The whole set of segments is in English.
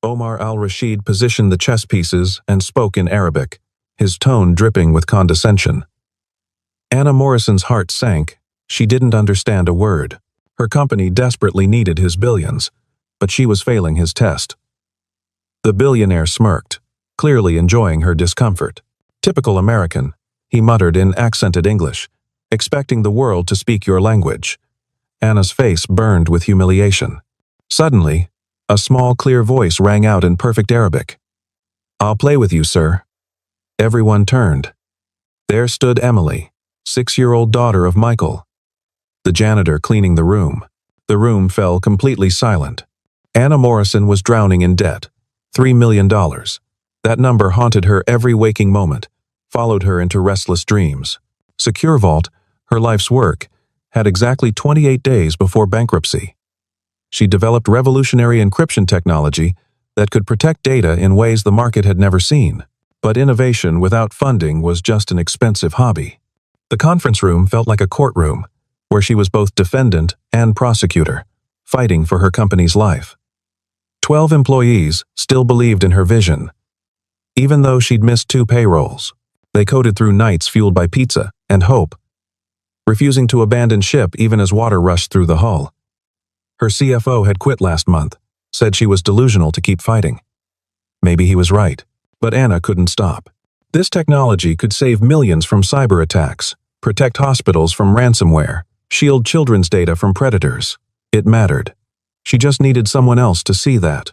Omar al-Rashid positioned the chess pieces and spoke in Arabic, his tone dripping with condescension. Anna Morrison's heart sank. She didn't understand a word. Her company desperately needed his billions, but she was failing his test. The billionaire smirked, clearly enjoying her discomfort. "Typical American," he muttered in accented English, "expecting the world to speak your language." Anna's face burned with humiliation. Suddenly, a small, clear voice rang out in perfect Arabic. "I'll play with you, sir." Everyone turned. There stood Emily, 6-year-old daughter of Michael, the janitor cleaning the room. The room fell completely silent. Anna Morrison was drowning in debt. $3 million. That number haunted her every waking moment, followed her into restless dreams. SecureVault, her life's work, had exactly 28 days before bankruptcy. She developed revolutionary encryption technology that could protect data in ways the market had never seen. But innovation without funding was just an expensive hobby. The conference room felt like a courtroom, where she was both defendant and prosecutor, fighting for her company's life. 12 employees still believed in her vision. Even though she'd missed 2 payrolls, they coded through nights fueled by pizza and hope, refusing to abandon ship even as water rushed through the hull. Her CFO had quit last month, said she was delusional to keep fighting. Maybe he was right, but Anna couldn't stop. This technology could save millions from cyber attacks, protect hospitals from ransomware, shield children's data from predators. It mattered. She just needed someone else to see that.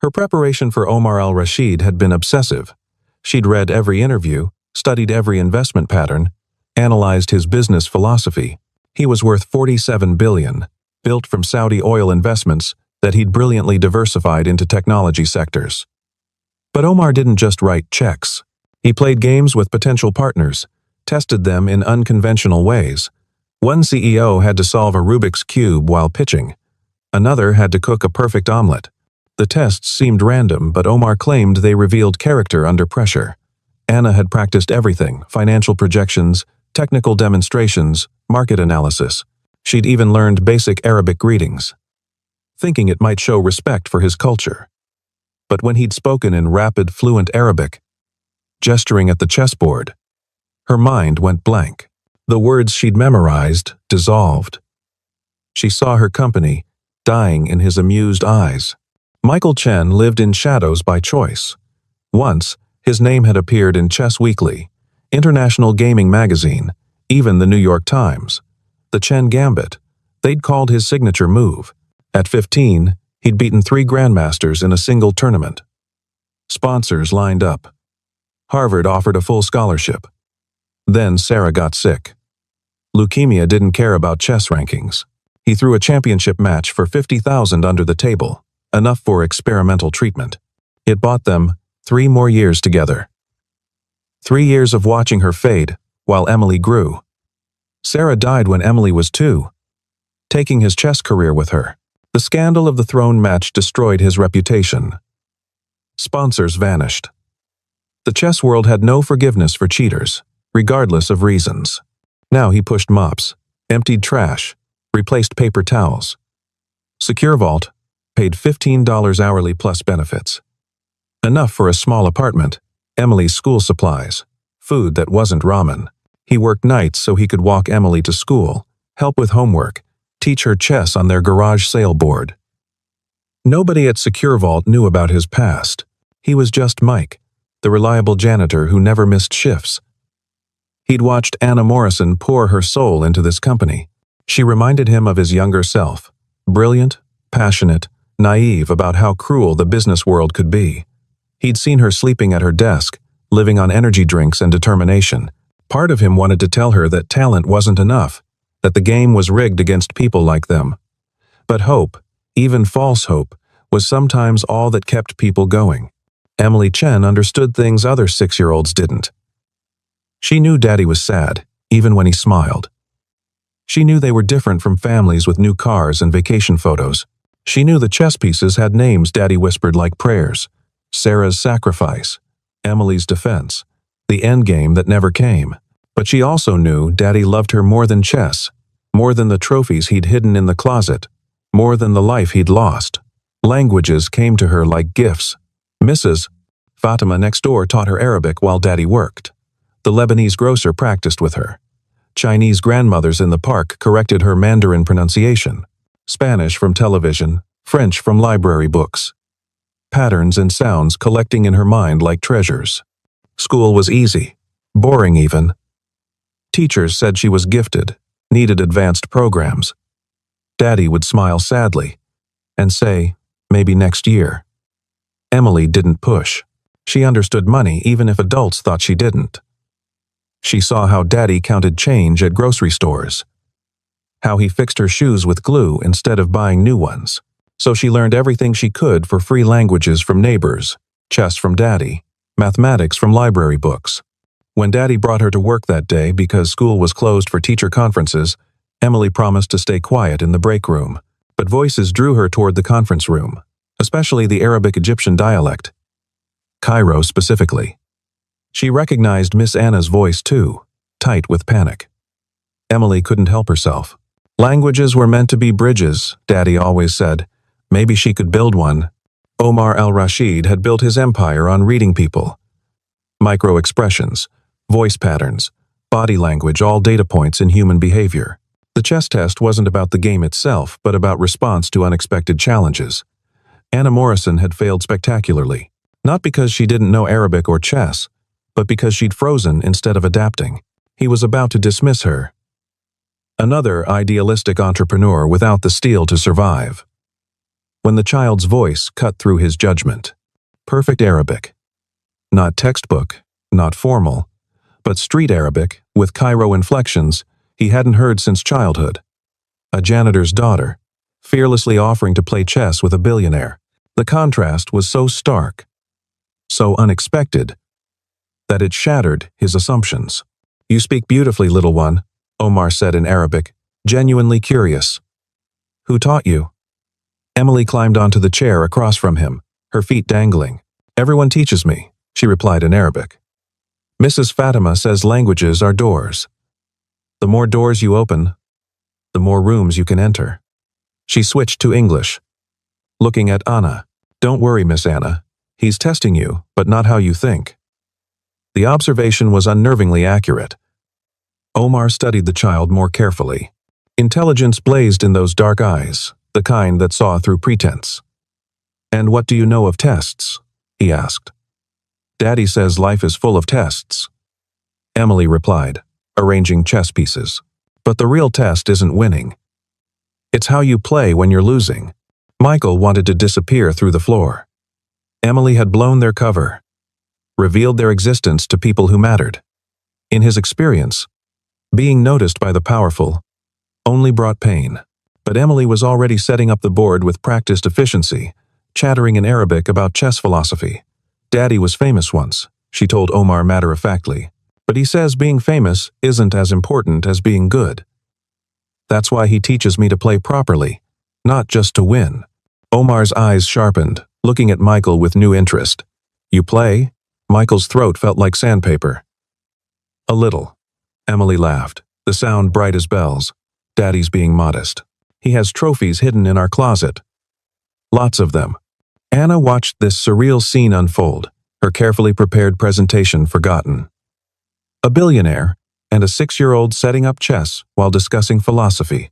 Her preparation for Omar al-Rashid had been obsessive. She'd read every interview, studied every investment pattern, analyzed his business philosophy. He was worth $47 billion, built from Saudi oil investments that he'd brilliantly diversified into technology sectors. But Omar didn't just write checks. He played games with potential partners, tested them in unconventional ways. One CEO had to solve a Rubik's Cube while pitching. Another had to cook a perfect omelet. The tests seemed random, but Omar claimed they revealed character under pressure. Anna had practiced everything: financial projections, technical demonstrations, market analysis. She'd even learned basic Arabic greetings, thinking it might show respect for his culture. But when he'd spoken in rapid, fluent Arabic, gesturing at the chessboard, her mind went blank. The words she'd memorized dissolved. She saw her company dying in his amused eyes. Michael Chen lived in shadows by choice. Once, his name had appeared in Chess Weekly, International Gaming Magazine, even the New York Times. The Chen Gambit. They'd called his signature move. At 15, he'd beaten 3 grandmasters in a single tournament. Sponsors lined up. Harvard offered a full scholarship. Then Sarah got sick. Leukemia didn't care about chess rankings. He threw a championship match for $50,000 under the table, enough for experimental treatment. It bought them 3 more years together. 3 years of watching her fade while Emily grew. Sarah died when Emily was 2, taking his chess career with her. The scandal of the throne match destroyed his reputation. Sponsors vanished. The chess world had no forgiveness for cheaters, regardless of reasons. Now he pushed mops, emptied trash, replaced paper towels. SecureVault paid $15 hourly plus benefits. Enough for a small apartment, Emily's school supplies, food that wasn't ramen. He worked nights so he could walk Emily to school, help with homework, teach her chess on their garage sale board. Nobody at SecureVault knew about his past. He was just Mike, the reliable janitor who never missed shifts. He'd watched Anna Morrison pour her soul into this company. She reminded him of his younger self, brilliant, passionate, naive about how cruel the business world could be. He'd seen her sleeping at her desk, living on energy drinks and determination. Part of him wanted to tell her that talent wasn't enough, that the game was rigged against people like them. But hope, even false hope, was sometimes all that kept people going. Emily Chen understood things other 6-year-olds didn't. She knew Daddy was sad, even when he smiled. She knew they were different from families with new cars and vacation photos. She knew the chess pieces had names Daddy whispered like prayers. Sarah's sacrifice, Emily's defense, the endgame that never came. But she also knew Daddy loved her more than chess, more than the trophies he'd hidden in the closet, more than the life he'd lost. Languages came to her like gifts. Mrs. Fatima next door taught her Arabic while Daddy worked. The Lebanese grocer practiced with her. Chinese grandmothers in the park corrected her Mandarin pronunciation. Spanish from television, French from library books. Patterns and sounds collecting in her mind like treasures. School was easy, boring even. Teachers said she was gifted, needed advanced programs. Daddy would smile sadly and say, maybe next year. Emily didn't push. She understood money even if adults thought she didn't. She saw how Daddy counted change at grocery stores, how he fixed her shoes with glue instead of buying new ones. So she learned everything she could for free languages from neighbors, chess from Daddy, mathematics from library books. When Daddy brought her to work that day because school was closed for teacher conferences, Emily promised to stay quiet in the break room, but voices drew her toward the conference room, especially the Arabic-Egyptian dialect, Cairo specifically. She recognized Miss Anna's voice too, tight with panic. Emily couldn't help herself. Languages were meant to be bridges, Daddy always said. Maybe she could build one. Omar al-Rashid had built his empire on reading people. Micro-expressions, voice patterns, body language, all data points in human behavior. The chess test wasn't about the game itself, but about response to unexpected challenges. Anna Morrison had failed spectacularly, not because she didn't know Arabic or chess, but because she'd frozen instead of adapting. He was about to dismiss her. Another idealistic entrepreneur without the steel to survive. When the child's voice cut through his judgment. Perfect Arabic. Not textbook, not formal, but street Arabic with Cairo inflections he hadn't heard since childhood. A janitor's daughter, fearlessly offering to play chess with a billionaire. The contrast was so stark, so unexpected, that it shattered his assumptions. "You speak beautifully, little one," Omar said in Arabic, genuinely curious. "Who taught you?" Emily climbed onto the chair across from him, her feet dangling. "Everyone teaches me," she replied in Arabic. "Mrs. Fatima says languages are doors. The more doors you open, the more rooms you can enter." She switched to English, looking at Anna. "Don't worry, Miss Anna. He's testing you, but not how you think." The observation was unnervingly accurate. Omar studied the child more carefully. Intelligence blazed in those dark eyes, the kind that saw through pretense. "And what do you know of tests?" he asked. "Daddy says life is full of tests," Emily replied, arranging chess pieces. "But the real test isn't winning. It's how you play when you're losing." Michael wanted to disappear through the floor. Emily had blown their cover, revealed their existence to people who mattered. In his experience, being noticed by the powerful only brought pain. But Emily was already setting up the board with practiced efficiency, chattering in Arabic about chess philosophy. "Daddy was famous once," she told Omar matter-of-factly. "But he says being famous isn't as important as being good. That's why he teaches me to play properly, not just to win." Omar's eyes sharpened, looking at Michael with new interest. "You play?" Michael's throat felt like sandpaper. "A little." Emily laughed, the sound bright as bells. "Daddy's being modest. He has trophies hidden in our closet. Lots of them." Anna watched this surreal scene unfold, her carefully prepared presentation forgotten. A billionaire and a 6-year-old setting up chess while discussing philosophy.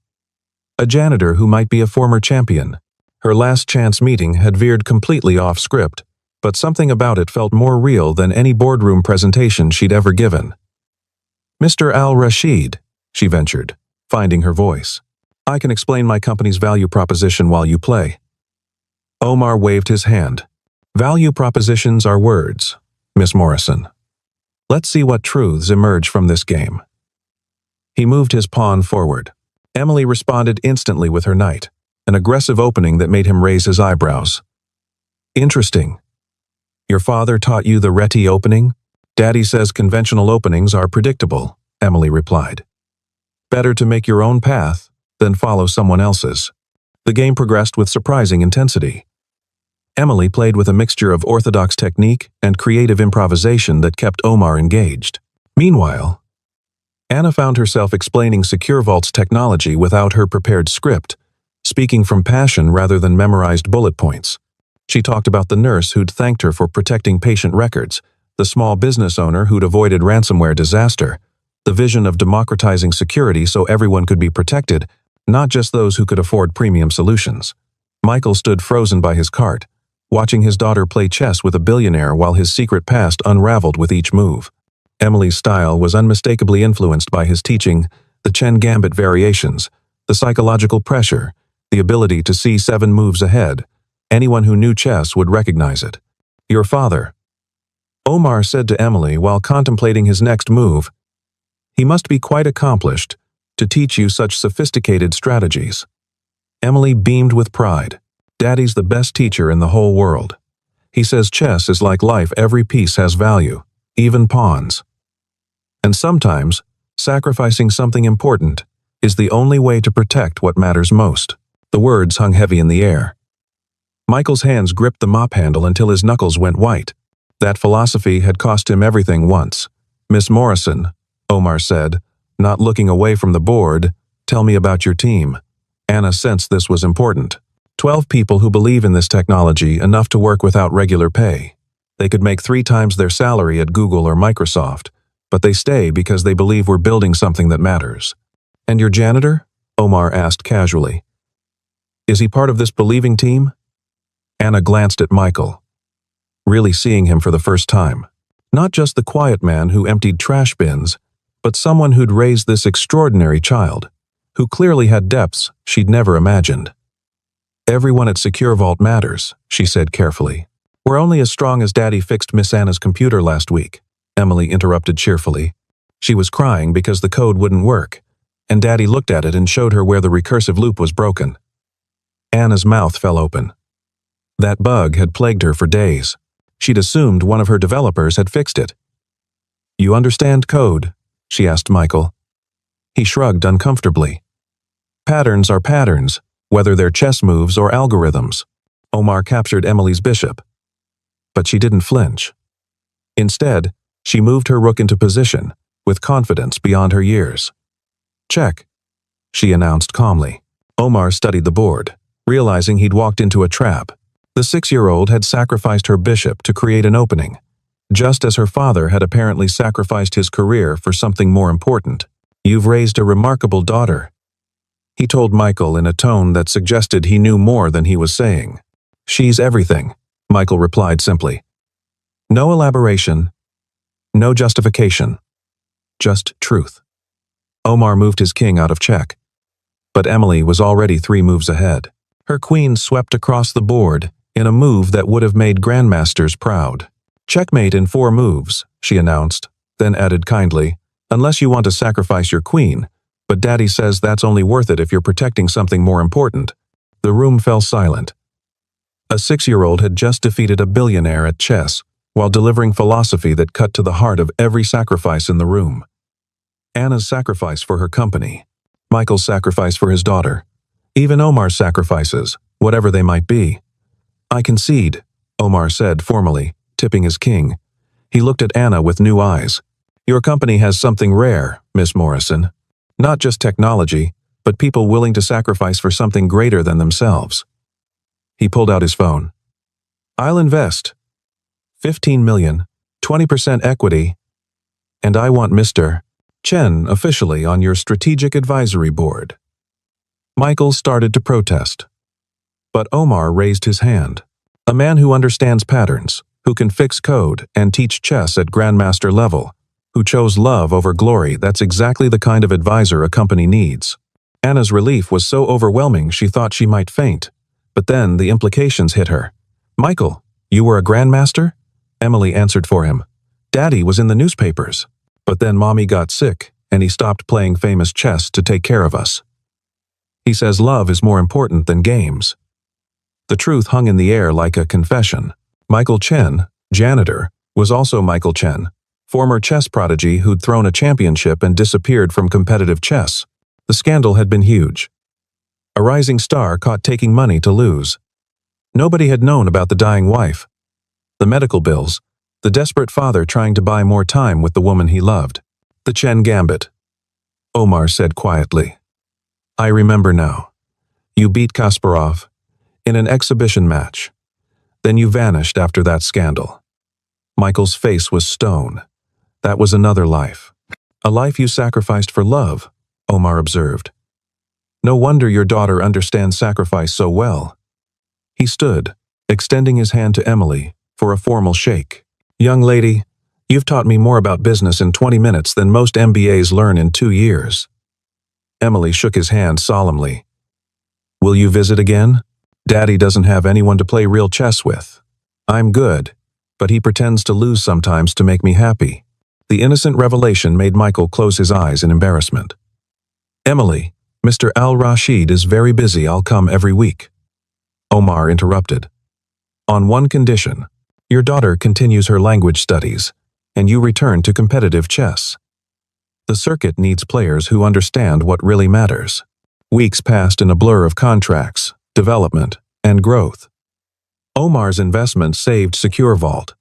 A janitor who might be a former champion. Her last chance meeting had veered completely off script, but something about it felt more real than any boardroom presentation she'd ever given. "Mr. Al-Rashid," she ventured, finding her voice. "I can explain my company's value proposition while you play." Omar waved his hand. "Value propositions are words, Miss Morrison. Let's see what truths emerge from this game." He moved his pawn forward. Emily responded instantly with her knight, an aggressive opening that made him raise his eyebrows. "Interesting. Your father taught you the Reti opening?" "Daddy says conventional openings are predictable," Emily replied. "Better to make your own path than follow someone else's." The game progressed with surprising intensity. Emily played with a mixture of orthodox technique and creative improvisation that kept Omar engaged. Meanwhile, Anna found herself explaining Secure Vault's technology without her prepared script, speaking from passion rather than memorized bullet points. She talked about the nurse who'd thanked her for protecting patient records, the small business owner who'd avoided ransomware disaster, the vision of democratizing security so everyone could be protected, not just those who could afford premium solutions. Michael stood frozen by his cart, watching his daughter play chess with a billionaire while his secret past unraveled with each move. Emily's style was unmistakably influenced by his teaching, the Chen Gambit variations, the psychological pressure, the ability to see 7 moves ahead. Anyone who knew chess would recognize it. "Your father," Omar said to Emily while contemplating his next move. "He must be quite accomplished to teach you such sophisticated strategies." Emily beamed with pride. "Daddy's the best teacher in the whole world. He says chess is like life, every piece has value, even pawns. And sometimes, sacrificing something important is the only way to protect what matters most." The words hung heavy in the air. Michael's hands gripped the mop handle until his knuckles went white. That philosophy had cost him everything once. "Miss Morrison," Omar said, not looking away from the board, "tell me about your team." Anna sensed this was important. 12 people who believe in this technology enough to work without regular pay. They could make 3 times their salary at Google or Microsoft, but they stay because they believe we're building something that matters. "And your janitor?" Omar asked casually. "Is he part of this believing team?" Anna glanced at Michael, really seeing him for the first time. Not just the quiet man who emptied trash bins, but someone who'd raised this extraordinary child, who clearly had depths she'd never imagined. "Everyone at Secure Vault matters," she said carefully. "We're only as strong as Daddy fixed Miss Anna's computer last week," Emily interrupted cheerfully. She was crying because the code wouldn't work, and Daddy looked at it and showed her where the recursive loop was broken. Anna's mouth fell open. That bug had plagued her for days. She'd assumed one of her developers had fixed it. "You understand code?" she asked Michael. He shrugged uncomfortably. "Patterns are patterns, whether they're chess moves or algorithms." Omar captured Emily's bishop. But she didn't flinch. Instead, she moved her rook into position, with confidence beyond her years. "Check," she announced calmly. Omar studied the board, realizing he'd walked into a trap. The 6-year-old had sacrificed her bishop to create an opening, just as her father had apparently sacrificed his career for something more important. "You've raised a remarkable daughter," he told Michael in a tone that suggested he knew more than he was saying. "She's everything," Michael replied simply. No elaboration, no justification, just truth. Omar moved his king out of check, but Emily was already 3 moves ahead. Her queen swept across the board in a move that would have made grandmasters proud. "Checkmate in 4 moves," she announced, then added kindly, "unless you want to sacrifice your queen, but Daddy says that's only worth it if you're protecting something more important." The room fell silent. A 6-year-old had just defeated a billionaire at chess, while delivering philosophy that cut to the heart of every sacrifice in the room. Anna's sacrifice for her company, Michael's sacrifice for his daughter, even Omar's sacrifices, whatever they might be. "I concede," Omar said formally, tipping his king. He looked at Anna with new eyes. "Your company has something rare, Miss Morrison. Not just technology, but people willing to sacrifice for something greater than themselves." He pulled out his phone. "I'll invest. 15 million, 20% equity, and I want Mr. Chen officially on your strategic advisory board." Michael started to protest. But Omar raised his hand. A man who understands patterns, who can fix code and teach chess at grandmaster level, who chose love over glory, that's exactly the kind of advisor a company needs. Anna's relief was so overwhelming she thought she might faint. But then the implications hit her. "Michael, you were a grandmaster?" Emily answered for him. "Daddy was in the newspapers. But then Mommy got sick, and he stopped playing famous chess to take care of us. He says love is more important than games." The truth hung in the air like a confession. Michael Chen, janitor, was also Michael Chen, former chess prodigy who'd thrown a championship and disappeared from competitive chess. The scandal had been huge. A rising star caught taking money to lose. Nobody had known about the dying wife, the medical bills, the desperate father trying to buy more time with the woman he loved. "The Chen Gambit," Omar said quietly. "I remember now. You beat Kasparov in an exhibition match. Then you vanished after that scandal. Michael's face was stone. That was another life. A life you sacrificed for love, Omar observed. No wonder your daughter understands sacrifice so well. He stood, extending his hand to Emily for a formal shake. Young lady, you've taught me more about business in 20 minutes than most MBAs learn in 2 years. Emily shook his hand solemnly. Will you visit again? Daddy doesn't have anyone to play real chess with. I'm good, but he pretends to lose sometimes to make me happy. The innocent revelation made Michael close his eyes in embarrassment. Emily, Mr. Al-Rashid is very busy. I'll come every week. Omar interrupted. On one condition. Your daughter continues her language studies, and you return to competitive chess. The circuit needs players who understand what really matters. Weeks passed in a blur of contracts, development, and growth. Omar's investment saved Secure Vault.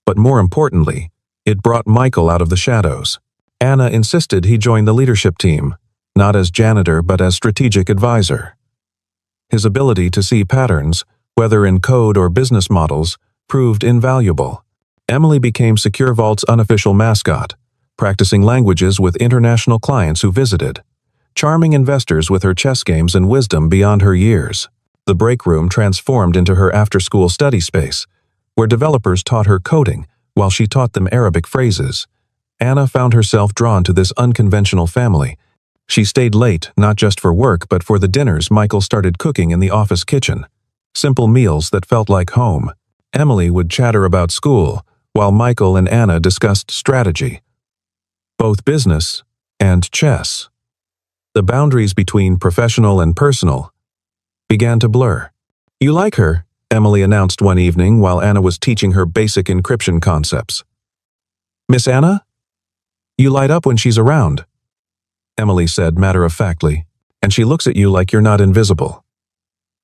But more importantly, it brought Michael out of the shadows. Anna insisted he join the leadership team, not as janitor but as strategic advisor. His ability to see patterns, whether in code or business models, proved invaluable. Emily became Secure Vault's unofficial mascot, practicing languages with international clients who visited, charming investors with her chess games and wisdom beyond her years. The break room transformed into her after-school study space, where developers taught her coding while she taught them Arabic phrases. Anna found herself drawn to this unconventional family. She stayed late, not just for work but for the dinners Michael started cooking in the office kitchen. Simple meals that felt like home. Emily would chatter about school, while Michael and Anna discussed strategy. Both business and chess. The boundaries between professional and personal began to blur. You like her, Emily announced one evening while Anna was teaching her basic encryption concepts. Miss Anna? You light up when she's around, Emily said matter-of-factly, and she looks at you like you're not invisible.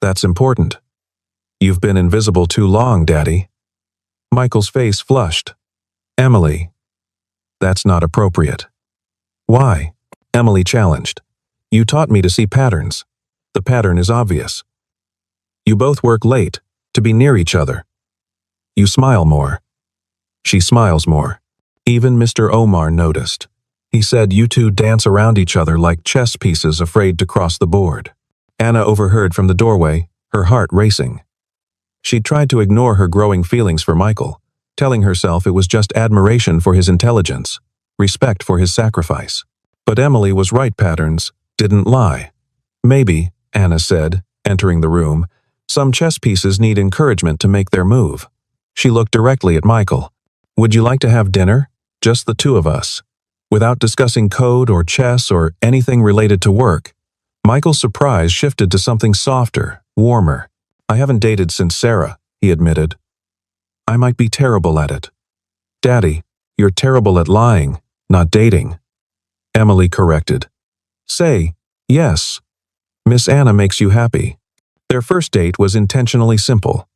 That's important. You've been invisible too long, Daddy. Michael's face flushed. Emily. That's not appropriate. Why? Emily challenged. You taught me to see patterns. The pattern is obvious. You both work late, to be near each other. You smile more. She smiles more. Even Mr. Omar noticed. He said you two dance around each other like chess pieces afraid to cross the board. Anna overheard from the doorway, her heart racing. She'd tried to ignore her growing feelings for Michael, telling herself it was just admiration for his intelligence, respect for his sacrifice. But Emily was right. Patterns didn't lie. Maybe, Anna said, entering the room, some chess pieces need encouragement to make their move. She looked directly at Michael. Would you like to have dinner? Just the two of us. Without discussing code or chess or anything related to work, Michael's surprise shifted to something softer, warmer. I haven't dated since Sarah, he admitted. I might be terrible at it. Daddy, you're terrible at lying, not dating. Emily corrected. Say, yes. Miss Anna makes you happy. Their first date was intentionally simple.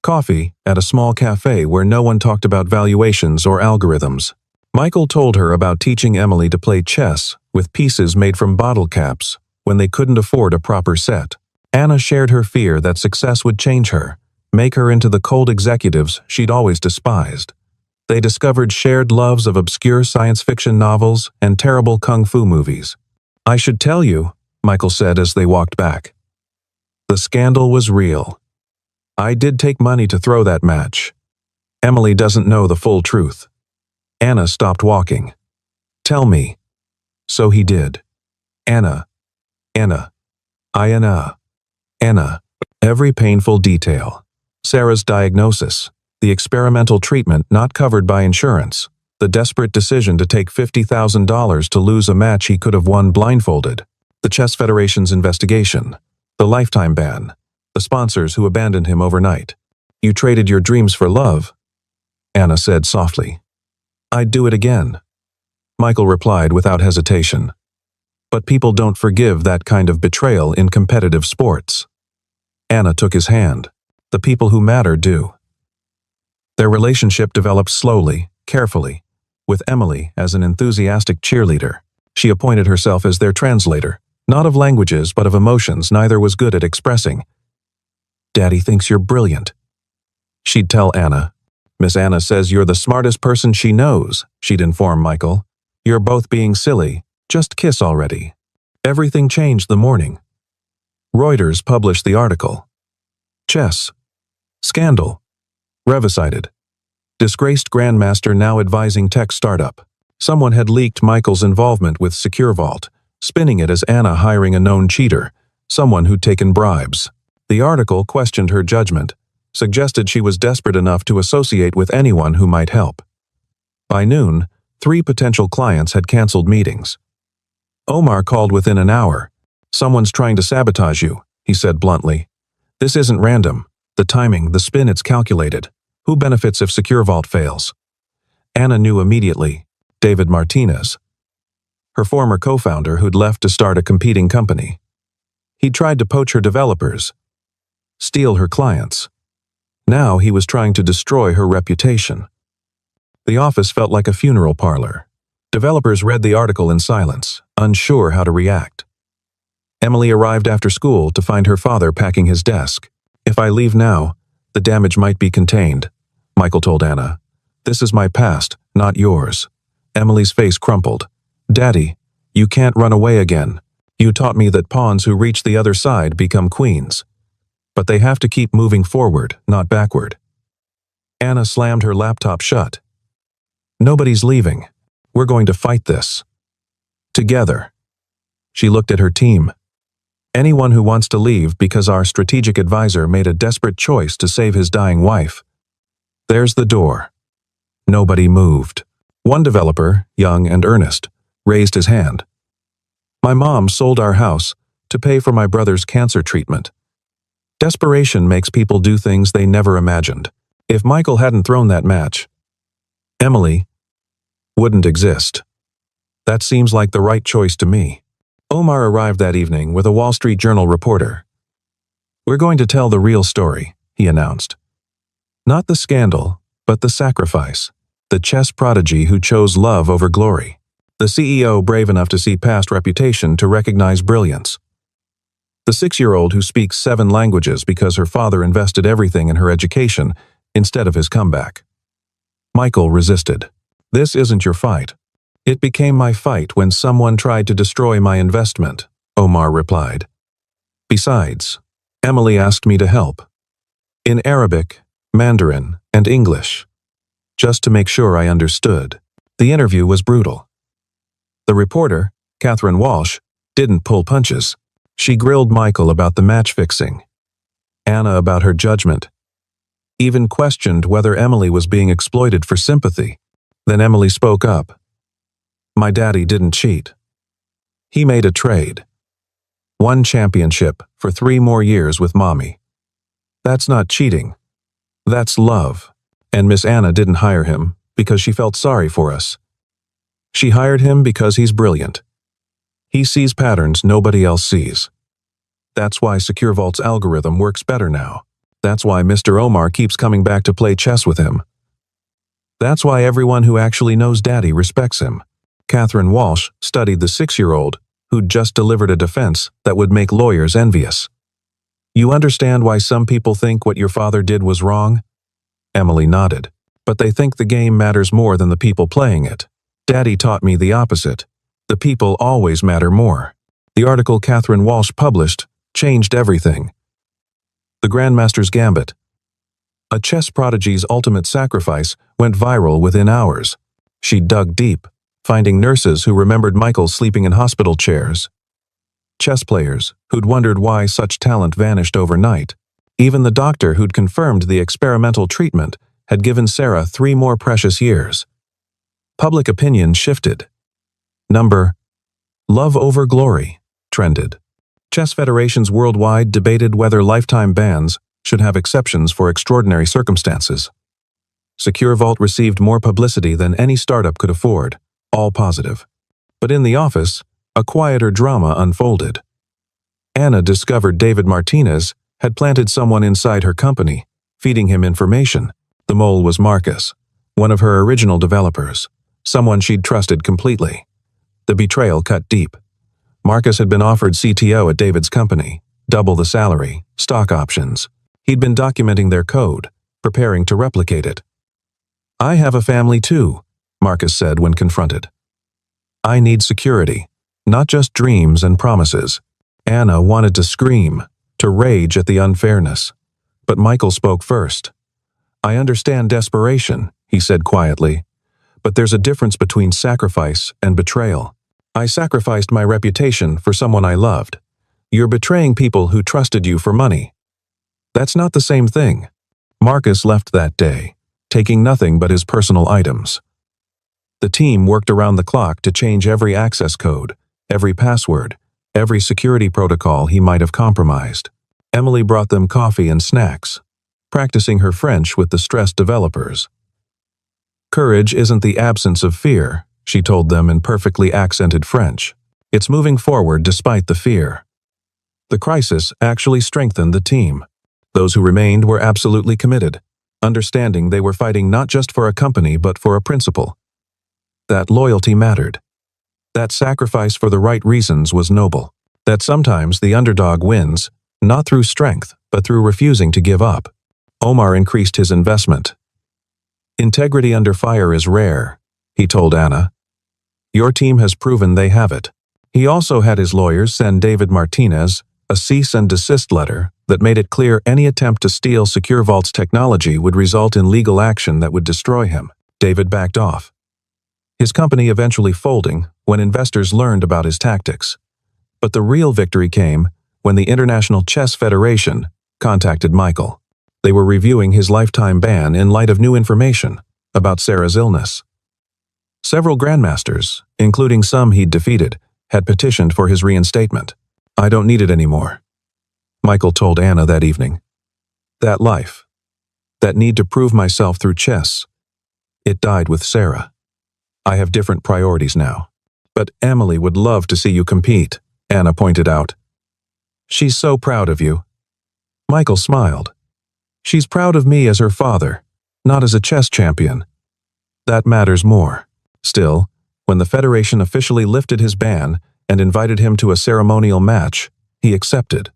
Coffee at a small cafe where no one talked about valuations or algorithms. Michael told her about teaching Emily to play chess with pieces made from bottle caps when they couldn't afford a proper set. Anna shared her fear that success would change her, make her into the cold executives she'd always despised. They discovered shared loves of obscure science fiction novels and terrible kung fu movies. I should tell you, Michael said as they walked back. The scandal was real. I did take money to throw that match. Emily doesn't know the full truth. Anna stopped walking. Tell me. So he did. Anna. Anna. Anna. Every painful detail. Sarah's diagnosis. The experimental treatment not covered by insurance. The desperate decision to take $50,000 to lose a match he could have won blindfolded. The Chess Federation's investigation. The lifetime ban. The sponsors who abandoned him overnight. You traded your dreams for love, Anna said softly. I'd do it again, Michael replied without hesitation. But people don't forgive that kind of betrayal in competitive sports. Anna took his hand. The people who matter do. Their relationship developed slowly, carefully, with Emily as an enthusiastic cheerleader. She appointed herself as their translator, Not of languages, but of emotions neither was good at expressing. "Daddy thinks you're brilliant," she'd tell Anna. "Miss Anna says you're the smartest person she knows," she'd inform Michael. "You're both being silly. Just kiss already." Everything changed the morning. Reuters published the article. Chess. Scandal. Revisited. Disgraced grandmaster now advising tech startup. Someone had leaked Michael's involvement with SecureVault, spinning it as Anna hiring a known cheater, someone who'd taken bribes. The article questioned her judgment, suggested she was desperate enough to associate with anyone who might help. By noon, 3 potential clients had canceled meetings. Omar called within an hour. "Someone's trying to sabotage you," he said bluntly. "This isn't random. The timing, the spin, it's calculated. Who benefits if SecureVault fails?" Anna knew immediately. David Martinez, her former co-founder who'd left to start a competing company. He tried to poach her developers, steal her clients. Now he was trying to destroy her reputation. The office felt like a funeral parlor. Developers read the article in silence, unsure how to react. Emily arrived after school to find her father packing his desk. "If I leave now, the damage might be contained," Michael told Anna. "This is my past, not yours." Emily's face crumpled. "Daddy, you can't run away again. You taught me that pawns who reach the other side become queens. But they have to keep moving forward, not backward." Anna slammed her laptop shut. "Nobody's leaving. We're going to fight this. Together." She looked at her team. "Anyone who wants to leave because our strategic advisor made a desperate choice to save his dying wife. There's the door." Nobody moved. One developer, young and earnest, raised his hand. "My mom sold our house to pay for my brother's cancer treatment." Desperation makes people do things they never imagined. If Michael hadn't thrown that match, Emily wouldn't exist. That seems like the right choice to me. Omar arrived that evening with a Wall Street Journal reporter. "We're going to tell the real story," he announced. "Not the scandal, but the sacrifice. The chess prodigy who chose love over glory. The CEO brave enough to see past reputation to recognize brilliance. The 6-year-old who speaks 7 languages because her father invested everything in her education instead of his comeback." Michael resisted. "This isn't your fight." "It became my fight when someone tried to destroy my investment," Omar replied. "Besides, Emily asked me to help. In Arabic, Mandarin, and English. Just to make sure I understood." The interview was brutal. The reporter, Catherine Walsh, didn't pull punches. She grilled Michael about the match fixing, Anna about her judgment, even questioned whether Emily was being exploited for sympathy. Then Emily spoke up. "My daddy didn't cheat. He made a trade. 1 championship for 3 more years with mommy. That's not cheating. That's love. And Miss Anna didn't hire him because she felt sorry for us. She hired him because he's brilliant. He sees patterns nobody else sees. That's why SecureVault's algorithm works better now. That's why Mr. Omar keeps coming back to play chess with him. That's why everyone who actually knows Daddy respects him." Catherine Walsh studied the 6-year-old who'd just delivered a defense that would make lawyers envious. "You understand why some people think what your father did was wrong?" Emily nodded. "But they think the game matters more than the people playing it. Daddy taught me the opposite. The people always matter more." The article Catherine Walsh published changed everything. The Grandmaster's Gambit. A chess prodigy's ultimate sacrifice went viral within hours. She dug deep, finding nurses who remembered Michael sleeping in hospital chairs, chess players who'd wondered why such talent vanished overnight. Even the doctor who'd confirmed the experimental treatment had given Sarah 3 more precious years. Public opinion shifted. Number "Love over glory" trended. Chess federations worldwide debated whether lifetime bans should have exceptions for extraordinary circumstances. SecureVault received more publicity than any startup could afford, all positive. But in the office, a quieter drama unfolded. Anna discovered David Martinez had planted someone inside her company, feeding him information. The mole was Marcus, one of her original developers, someone she'd trusted completely. The betrayal cut deep. Marcus had been offered CTO at David's company, double the salary, stock options. He'd been documenting their code, preparing to replicate it. "I have a family too," Marcus said when confronted. "I need security, not just dreams and promises." Anna wanted to scream, to rage at the unfairness. But Michael spoke first. "I understand desperation," he said quietly, "but there's a difference between sacrifice and betrayal. I sacrificed my reputation for someone I loved. You're betraying people who trusted you for money. That's not the same thing." Marcus left that day, taking nothing but his personal items. The team worked around the clock to change every access code, every password, every security protocol he might have compromised. Emily brought them coffee and snacks, practicing her French with the stressed developers. "Courage isn't the absence of fear," she told them in perfectly accented French. "It's moving forward despite the fear." The crisis actually strengthened the team. Those who remained were absolutely committed, understanding they were fighting not just for a company but for a principle. That loyalty mattered. That sacrifice for the right reasons was noble. That sometimes the underdog wins, not through strength, but through refusing to give up. Omar increased his investment. "Integrity under fire is rare," he told Anna. "Your team has proven they have it." He also had his lawyers send David Martinez a cease and desist letter that made it clear any attempt to steal Secure Vault's technology would result in legal action that would destroy him. David backed off, his company eventually folding when investors learned about his tactics. But the real victory came when the International Chess Federation contacted Michael. They were reviewing his lifetime ban in light of new information about Sarah's illness. Several grandmasters, including some he'd defeated, had petitioned for his reinstatement. "I don't need it anymore," Michael told Anna that evening. "That life, that need to prove myself through chess, it died with Sarah. I have different priorities now." "But Emily would love to see you compete," Anna pointed out. "She's so proud of you." Michael smiled. "She's proud of me as her father, not as a chess champion. That matters more." Still, when the Federation officially lifted his ban and invited him to a ceremonial match, he accepted.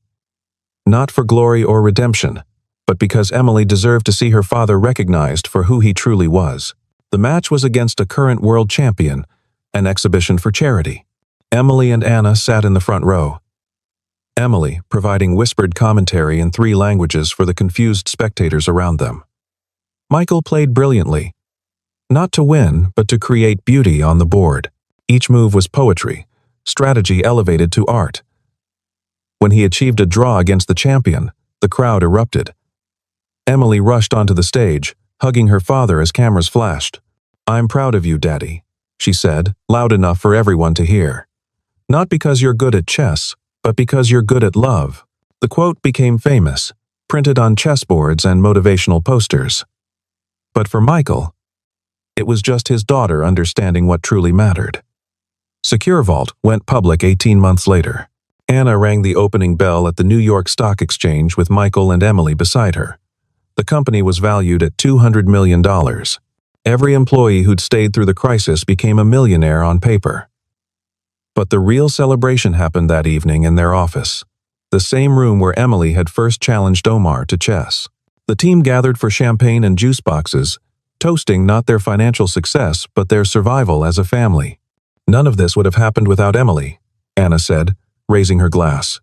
Not for glory or redemption, but because Emily deserved to see her father recognized for who he truly was. The match was against a current world champion, an exhibition for charity. Emily and Anna sat in the front row. Emily providing whispered commentary in 3 languages for the confused spectators around them. Michael played brilliantly. Not to win, but to create beauty on the board. Each move was poetry, strategy elevated to art. When he achieved a draw against the champion, the crowd erupted. Emily rushed onto the stage, hugging her father as cameras flashed. "I'm proud of you, Daddy," she said, loud enough for everyone to hear. "Not because you're good at chess, but because you're good at love." The quote became famous, printed on chessboards and motivational posters. But for Michael, it was just his daughter understanding what truly mattered. Secure Vault went public 18 months later. Anna rang the opening bell at the New York Stock Exchange with Michael and Emily beside her. The company was valued at $200 million. Every employee who'd stayed through the crisis became a millionaire on paper. But the real celebration happened that evening in their office, the same room where Emily had first challenged Omar to chess. The team gathered for champagne and juice boxes, toasting not their financial success but their survival as a family. "None of this would have happened without Emily," Anna said, raising her glass.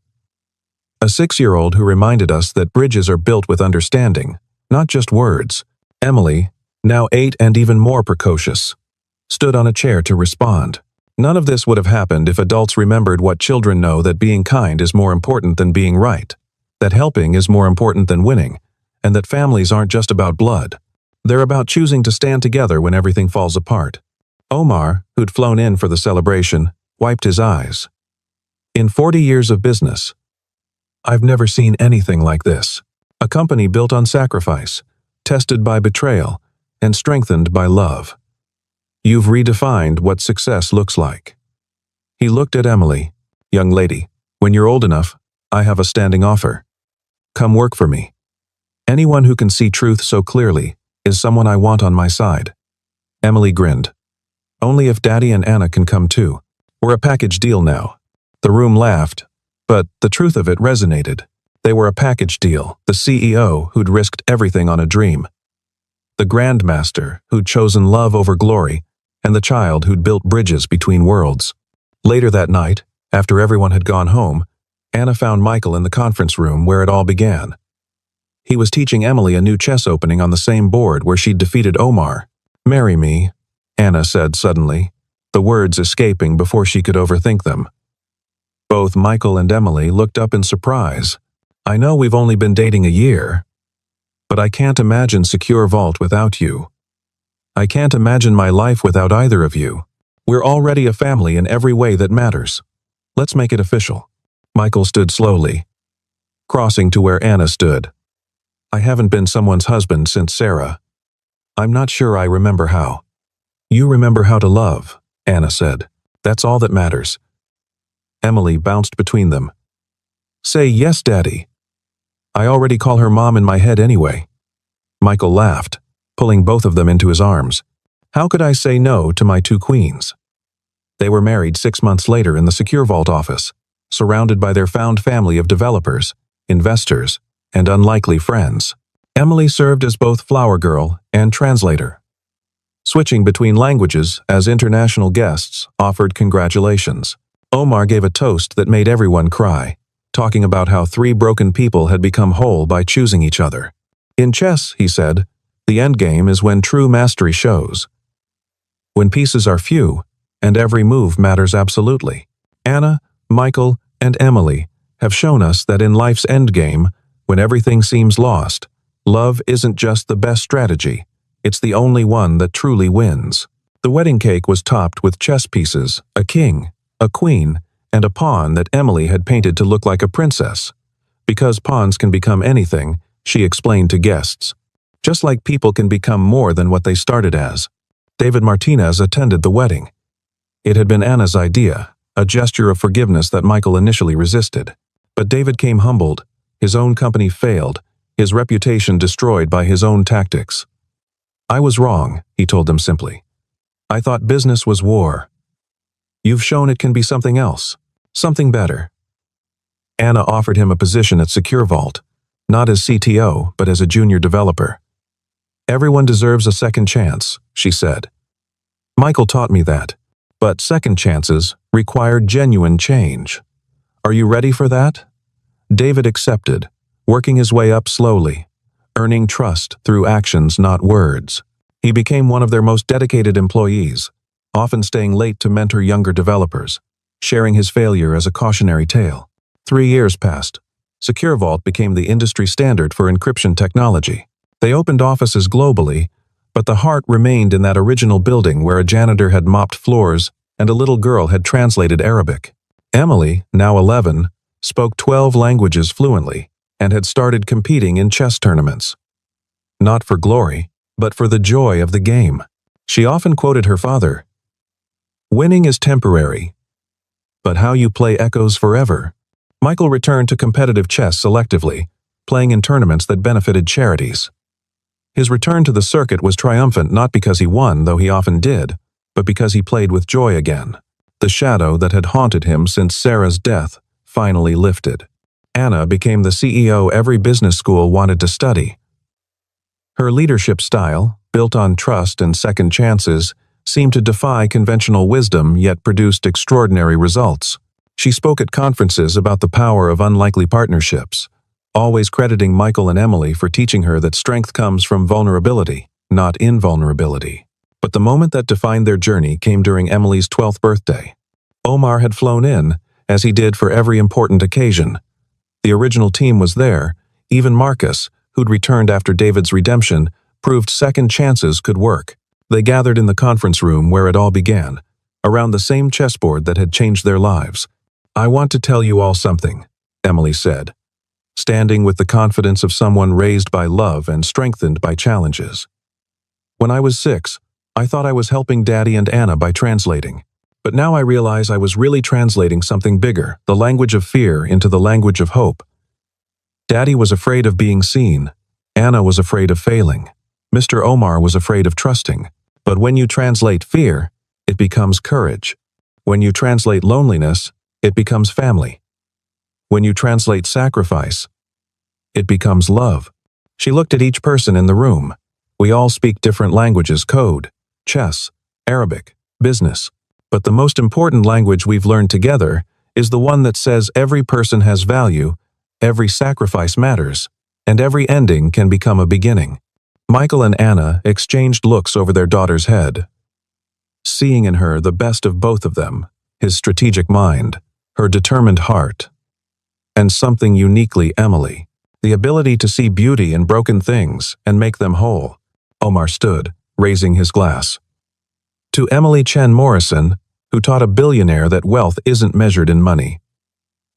A 6-year-old who reminded us that bridges are built with understanding, not just words. Emily, now 8 and even more precocious, stood on a chair to respond. None of this would have happened if adults remembered what children know, that being kind is more important than being right, that helping is more important than winning, and that families aren't just about blood. They're about choosing to stand together when everything falls apart. Omar, who'd flown in for the celebration, wiped his eyes. "In 40 years of business, I've never seen anything like this. A company built on sacrifice, tested by betrayal, and strengthened by love. You've redefined what success looks like." He looked at Emily. "Young lady, when you're old enough, I have a standing offer. Come work for me. Anyone who can see truth so clearly is someone I want on my side." Emily grinned. "Only if Daddy and Anna can come too. We're a package deal now. The room laughed, but the truth of it resonated. They were a package deal, the CEO who'd risked everything on a dream, the grandmaster who'd chosen love over glory, and the child who'd built bridges between worlds. Later that night, after everyone had gone home, Anna found Michael in the conference room where it all began. He was teaching Emily a new chess opening on the same board where she'd defeated Omar. "Marry me," Anna said suddenly, the words escaping before she could overthink them. Both Michael and Emily looked up in surprise. "I know we've only been dating a year, but I can't imagine Secure Vault without you. I can't imagine my life without either of you. We're already a family in every way that matters. Let's make it official." Michael stood slowly, crossing to where Anna stood. "I haven't been someone's husband since Sarah. I'm not sure I remember how." "You remember how to love," Anna said. "That's all that matters." Emily bounced between them. "Say yes, Daddy. I already call her Mom in my head anyway." Michael laughed, pulling both of them into his arms. "How could I say no to my two queens?" They were married 6 months later in the Secure Vault office, surrounded by their found family of developers, investors, and unlikely friends. Emily served as both flower girl and translator, switching between languages as international guests offered congratulations. Omar gave a toast that made everyone cry, talking about how 3 broken people had become whole by choosing each other. "In chess," he said, "the endgame is when true mastery shows. When pieces are few, and every move matters absolutely." Anna, Michael, and Emily have shown us that in life's endgame, when everything seems lost, love isn't just the best strategy, it's the only one that truly wins. The wedding cake was topped with chess pieces, a king, a queen, and a pawn that Emily had painted to look like a princess. Because pawns can become anything, she explained to guests. Just like people can become more than what they started as. David Martinez attended the wedding. It had been Anna's idea, a gesture of forgiveness that Michael initially resisted. But David came humbled. His own company failed, his reputation destroyed by his own tactics. "I was wrong," he told them simply. "I thought business was war. You've shown it can be something else, something better." Anna offered him a position at Secure Vault, not as CTO, but as a junior developer. "Everyone deserves a second chance," she said. "Michael taught me that. But second chances require genuine change. Are you ready for that?" David accepted, working his way up slowly, earning trust through actions, not words. He became one of their most dedicated employees, often staying late to mentor younger developers, sharing his failure as a cautionary tale. 3 years passed. Secure Vault became the industry standard for encryption technology. They opened offices globally, but the heart remained in that original building where a janitor had mopped floors and a little girl had translated Arabic. Emily, now 11, spoke 12 languages fluently and had started competing in chess tournaments. Not for glory, but for the joy of the game. She often quoted her father, "Winning is temporary, but how you play echoes forever." Michael returned to competitive chess selectively, playing in tournaments that benefited charities. His return to the circuit was triumphant not because he won, though he often did, but because he played with joy again. The shadow that had haunted him since Sarah's death finally lifted. Anna became the CEO every business school wanted to study. Her leadership style, built on trust and second chances, seemed to defy conventional wisdom yet produced extraordinary results. She spoke at conferences about the power of unlikely partnerships, always crediting Michael and Emily for teaching her that strength comes from vulnerability, not invulnerability. But the moment that defined their journey came during Emily's 12th birthday. Omar had flown in, as he did for every important occasion. The original team was there. Even Marcus, who'd returned after David's redemption, proved second chances could work. They gathered in the conference room where it all began, around the same chessboard that had changed their lives. "I want to tell you all something," Emily said, standing with the confidence of someone raised by love and strengthened by challenges. "When I was 6, I thought I was helping Daddy and Anna by translating. But now I realize I was really translating something bigger, the language of fear into the language of hope. Daddy was afraid of being seen. Anna was afraid of failing. Mr. Omar was afraid of trusting. But when you translate fear, it becomes courage. When you translate loneliness, it becomes family. When you translate sacrifice, it becomes love. She looked at each person in the room. We all speak different languages: code, chess, Arabic, business. But the most important language we've learned together is the one that says every person has value, every sacrifice matters, and every ending can become a beginning. Michael and Anna exchanged looks over their daughter's head, seeing in her the best of both of them, his strategic mind, her determined heart, and something uniquely Emily, the ability to see beauty in broken things and make them whole. Omar stood, raising his glass. To Emily Chen Morrison, who taught a billionaire that wealth isn't measured in money.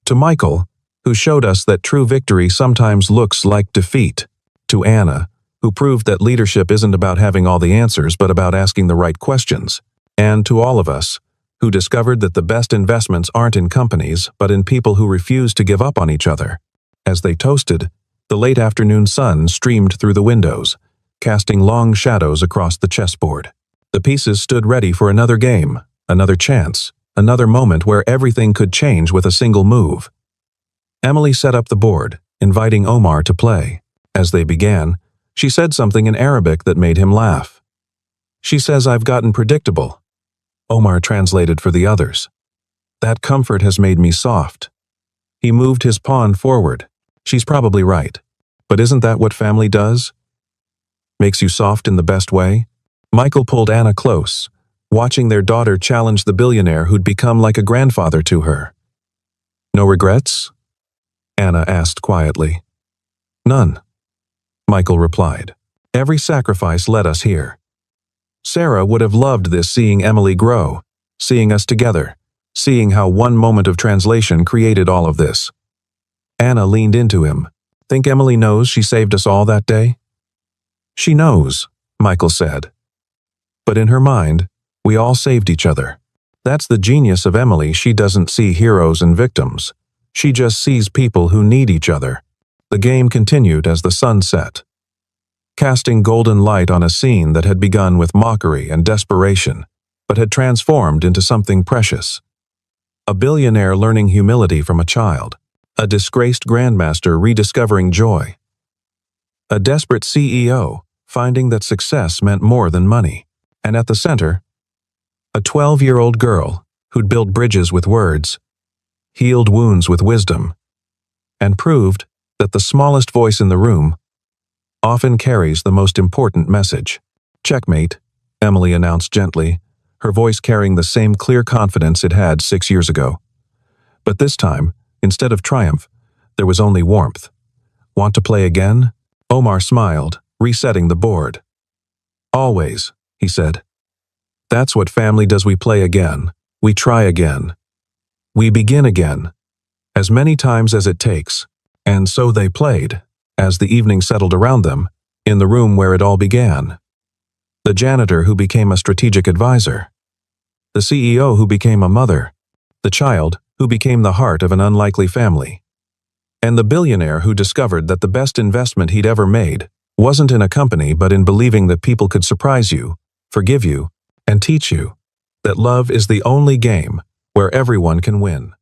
To Michael, who showed us that true victory sometimes looks like defeat. To Anna, who proved that leadership isn't about having all the answers but about asking the right questions. And to all of us, who discovered that the best investments aren't in companies but in people who refuse to give up on each other. As they toasted, the late afternoon sun streamed through the windows, casting long shadows across the chessboard. The pieces stood ready for another game, another chance, another moment where everything could change with a single move. Emily set up the board, inviting Omar to play. As they began, she said something in Arabic that made him laugh. She says, "I've gotten predictable." Omar translated for the others. "That comfort has made me soft." He moved his pawn forward. She's probably right. But isn't that what family does? Makes you soft in the best way? Michael pulled Anna close, watching their daughter challenge the billionaire who'd become like a grandfather to her. "No regrets?" Anna asked quietly. "None," Michael replied. "Every sacrifice led us here." Sarah would have loved this, seeing Emily grow, seeing us together, seeing how one moment of translation created all of this. Anna leaned into him. "Think Emily knows she saved us all that day?" "She knows," Michael said. "But in her mind, we all saved each other. That's the genius of Emily. She doesn't see heroes and victims. She just sees people who need each other." The game continued as the sun set, casting golden light on a scene that had begun with mockery and desperation, but had transformed into something precious. A billionaire learning humility from a child, a disgraced grandmaster rediscovering joy, a desperate CEO finding that success meant more than money, and at the center, a 12-year-old girl who'd built bridges with words, healed wounds with wisdom, and proved that the smallest voice in the room often carries the most important message. "Checkmate," Emily announced gently, her voice carrying the same clear confidence it had 6 years ago. But this time, instead of triumph, there was only warmth. "Want to play again?" Omar smiled, resetting the board. "Always," he said. "That's what family does. We play again. We try again. We begin again. As many times as it takes." And so they played, as the evening settled around them, in the room where it all began. The janitor who became a strategic advisor. The CEO who became a mother. The child who became the heart of an unlikely family. And the billionaire who discovered that the best investment he'd ever made wasn't in a company but in believing that people could surprise you, forgive you, and teach you that love is the only game where everyone can win.